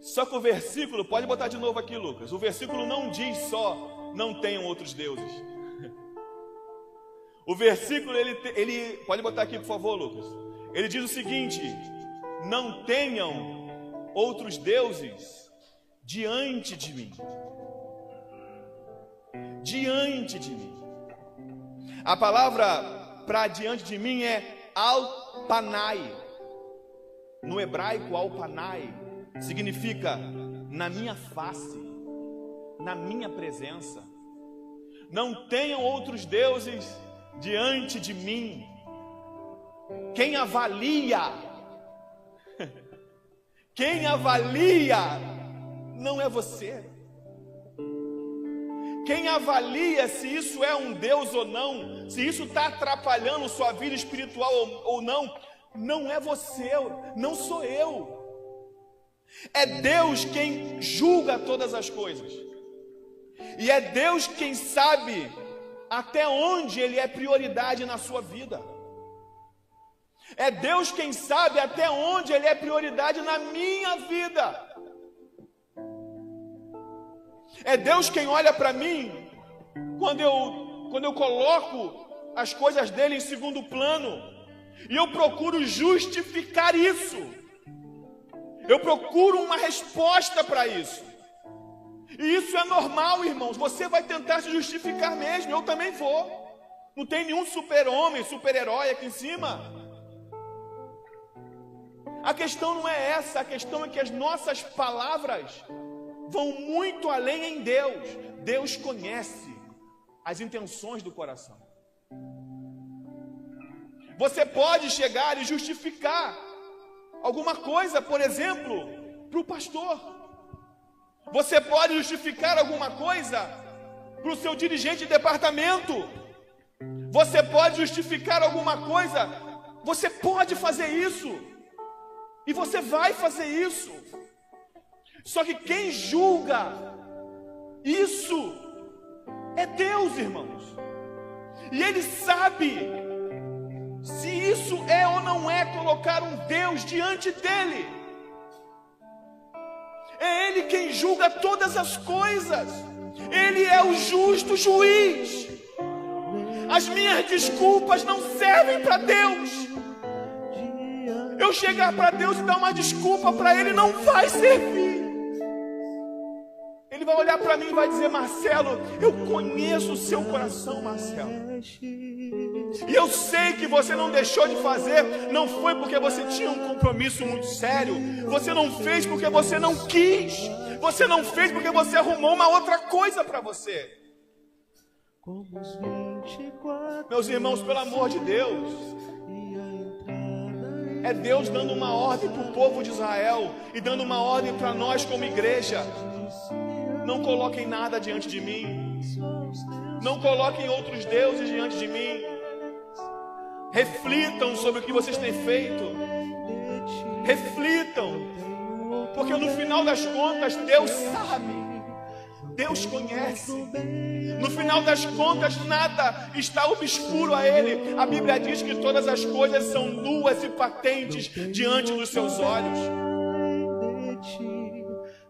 Só que o versículo, pode botar de novo aqui, Lucas. O versículo não diz só não tenham outros deuses. O versículo, ele pode botar aqui, por favor, Lucas. Ele diz o seguinte: não tenham outros deuses diante de mim. Diante de mim. A palavra para diante de mim é alpanai. No hebraico, alpanai significa na minha face, na minha presença. Não tenham outros deuses diante de mim. Quem avalia não é você. Quem avalia se isso é um Deus ou não, se isso está atrapalhando sua vida espiritual ou não, não é você, não sou eu. É Deus quem julga todas as coisas. E é Deus quem sabe até onde Ele é prioridade na sua vida. É Deus quem sabe até onde Ele é prioridade na minha vida. É Deus quem olha para mim quando eu coloco as coisas dele em segundo plano e eu procuro justificar isso. Eu procuro uma resposta para isso. E isso é normal, irmãos. Você vai tentar se justificar mesmo. Eu também vou. Não tem nenhum super-homem, super-herói aqui em cima. A questão não é essa. A questão é que as nossas palavras vão muito além em Deus. Deus conhece as intenções do coração. Você pode chegar e justificar alguma coisa, por exemplo, para o pastor. Você pode justificar alguma coisa para o seu dirigente de departamento. Você pode justificar alguma coisa. Você pode fazer isso. E você vai fazer isso. Só que quem julga isso é Deus, irmãos. E Ele sabe se isso é ou não é colocar um Deus diante dEle. É Ele quem julga todas as coisas. Ele é o justo juiz. As minhas desculpas não servem para Deus. Eu chegar para Deus e dar uma desculpa para Ele não vai servir. Ele vai olhar para mim e vai dizer: Marcelo, eu conheço o seu coração, Marcelo. E eu sei que você não deixou de fazer, não foi porque você tinha um compromisso muito sério. Você não fez porque você não quis. Você não fez porque você arrumou uma outra coisa para você. Meus irmãos, pelo amor de Deus, é Deus dando uma ordem para o povo de Israel e dando uma ordem para nós como igreja. Não coloquem nada diante de mim. Não coloquem outros deuses diante de mim. Reflitam sobre o que vocês têm feito. Reflitam. Porque no final das contas, Deus sabe. Deus conhece. No final das contas, nada está obscuro a Ele. A Bíblia diz que todas as coisas são nuas e patentes diante dos seus olhos.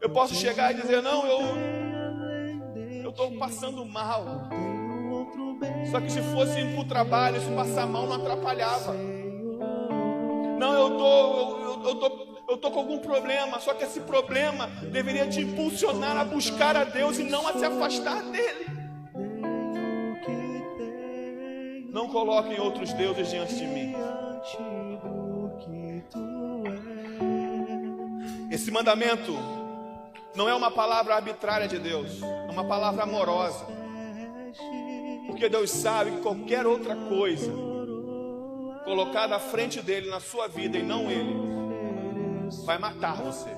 Eu posso chegar e dizer, não, eu estou passando mal. Só que se fosse ir para o trabalho, se passar mal não atrapalhava. Não, eu tô com algum problema. Só que esse problema deveria te impulsionar a buscar a Deus e não a se afastar dele. Não coloquem outros deuses diante de mim. Esse mandamento não é uma palavra arbitrária de Deus, é uma palavra amorosa. Porque Deus sabe que qualquer outra coisa colocada à frente dele na sua vida e não ele, vai matar você,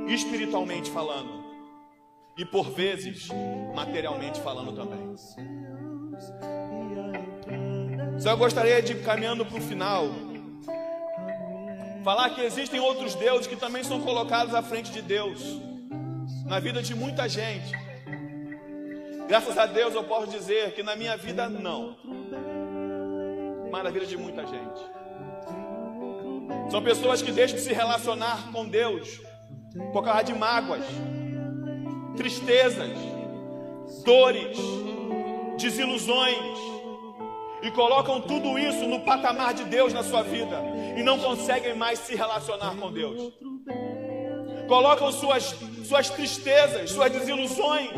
espiritualmente falando, e por vezes materialmente falando também. Só eu gostaria de ir caminhando para o final, falar que existem outros deuses que também são colocados à frente de Deus na vida de muita gente. Graças a Deus eu posso dizer que na minha vida não, mas na vida de muita gente. São pessoas que deixam de se relacionar com Deus por causa de mágoas, tristezas, dores, desilusões, e colocam tudo isso no patamar de Deus na sua vida e não conseguem mais se relacionar com Deus. Colocam suas tristezas, suas desilusões,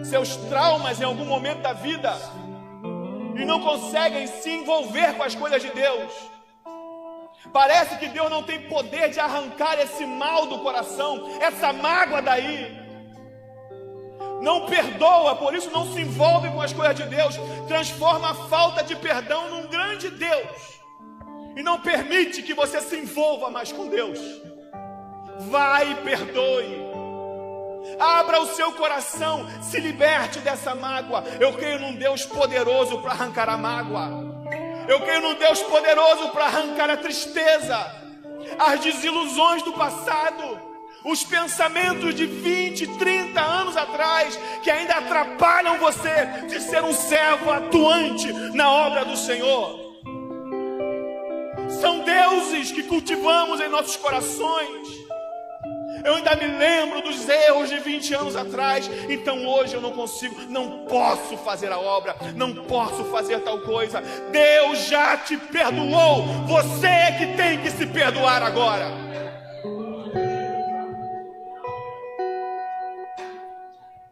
seus traumas em algum momento da vida e não conseguem se envolver com as coisas de Deus. Parece que Deus não tem poder de arrancar esse mal do coração, essa mágoa daí. Não perdoa, por isso não se envolve com as coisas de Deus. Transforma a falta de perdão num grande Deus e não permite que você se envolva mais com Deus. Vai e perdoe. Abra o seu coração, se liberte dessa mágoa. Eu creio num Deus poderoso para arrancar a mágoa. Eu creio num Deus poderoso para arrancar a tristeza, as desilusões do passado, os pensamentos de 20, 30 anos atrás que ainda atrapalham você de ser um servo atuante na obra do Senhor. São deuses que cultivamos em nossos corações. Eu ainda me lembro dos erros de 20 anos atrás. Então hoje eu não posso fazer a obra, não posso fazer tal coisa. Deus já te perdoou. Você é que tem que se perdoar agora.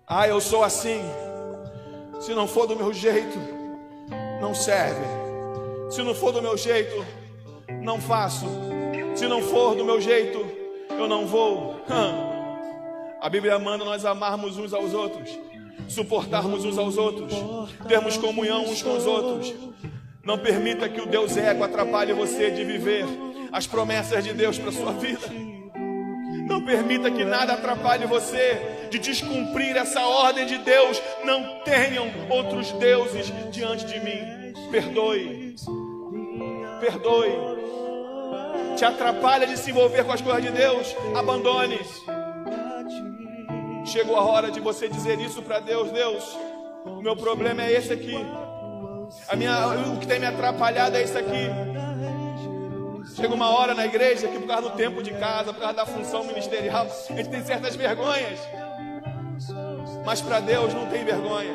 Ah, eu sou assim. Se não for do meu jeito, não serve. Se não for do meu jeito, não faço. Se não for do meu jeito, eu não vou. A Bíblia manda nós amarmos uns aos outros, suportarmos uns aos outros, termos comunhão uns com os outros. Não permita que o Deus ego atrapalhe você de viver as promessas de Deus para sua vida. Não permita que nada atrapalhe você de descumprir essa ordem de Deus. Não tenham outros deuses diante de mim. Perdoe. Perdoe. Te atrapalha de se envolver com as coisas de Deus, abandone. Chegou a hora de você dizer isso para Deus. Deus, o meu problema é esse aqui. O que tem me atrapalhado é isso aqui. Chega uma hora na igreja que por causa do tempo de casa, por causa da função ministerial, a gente tem certas vergonhas. Mas para Deus não tem vergonha.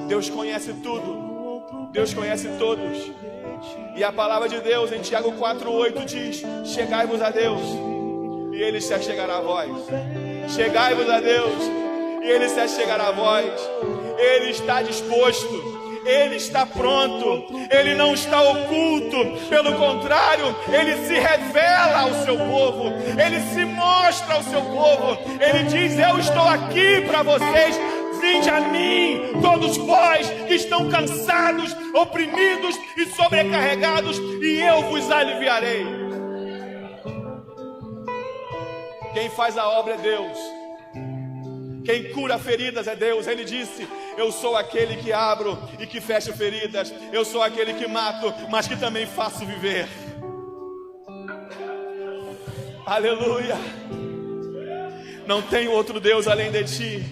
Deus conhece tudo. Deus conhece todos. E a palavra de Deus em Tiago 4,8 diz: chegai-vos a Deus e Ele se achegará a vós. Chegai-vos a Deus e Ele se achegará a vós. Ele está disposto, Ele está pronto, Ele não está oculto. Pelo contrário, Ele se revela ao seu povo, Ele se mostra ao seu povo. Ele diz: eu estou aqui para vocês. Vinde a mim, todos vós que estão cansados, oprimidos e sobrecarregados, e eu vos aliviarei. Quem faz a obra é Deus. Quem cura feridas é Deus. Ele disse: eu sou aquele que abro e que fecho feridas. Eu sou aquele que mato, mas que também faço viver. Aleluia. Não tem outro Deus além de ti.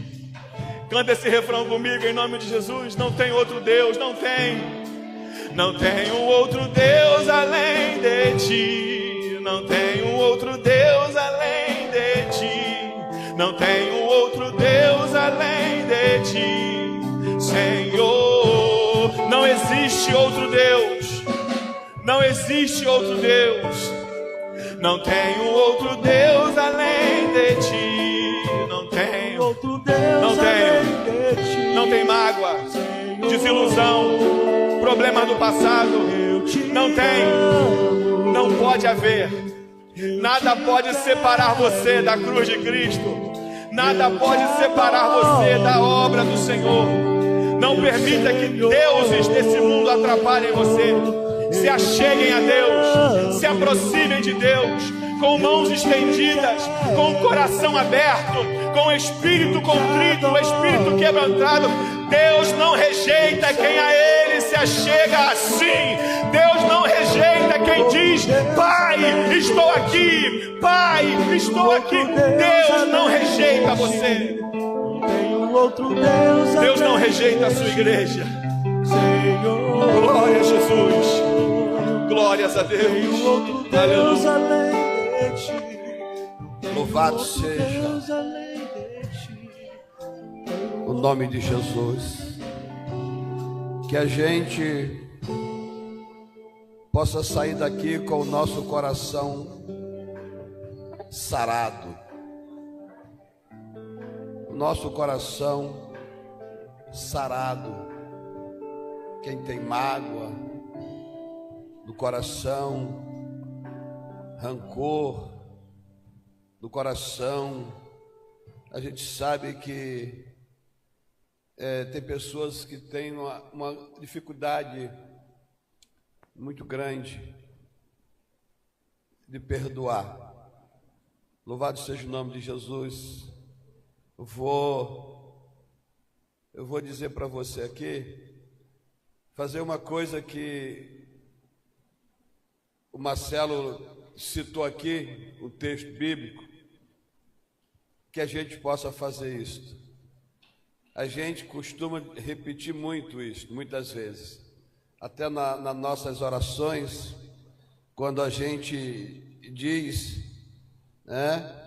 Canta esse refrão comigo em nome de Jesus. Não tem outro Deus, não tem. Não tem um outro Deus além de ti. Não tem um outro Deus além de ti. Não tem um outro Deus além de ti, Senhor. Não existe outro Deus. Não existe outro Deus. Não tem um outro Deus além de ti. Não tem outro Deus. Não tem. Não tem mágoa, desilusão, problema do passado. Não tem. Não pode haver. Nada pode separar você da cruz de Cristo. Nada pode separar você da obra do Senhor. Não permita que deuses desse mundo atrapalhem você. Se acheguem a Deus, se aproximem de Deus, com mãos estendidas, com o coração aberto, com o espírito contrito, o espírito quebrantado. Deus não rejeita quem a Ele se achega assim. Deus não rejeita quem diz: Pai, estou aqui. Pai, estou aqui. Deus não rejeita você. Deus não rejeita a sua igreja. Glória a Jesus. Glórias a Deus. Aleluia. Louvado seja o nome de Jesus. Que a gente possa sair daqui com o nosso coração sarado, o nosso coração sarado. Quem tem mágoa do coração, rancor do coração, a gente sabe que tem pessoas que têm uma dificuldade muito grande de perdoar. Louvado seja o nome de Jesus. Eu vou dizer para você aqui, fazer uma coisa que o Marcelo citou aqui, o texto bíblico, que a gente possa fazer isso. A gente costuma repetir muito isso, muitas vezes, até nas nossas orações, quando a gente diz, né,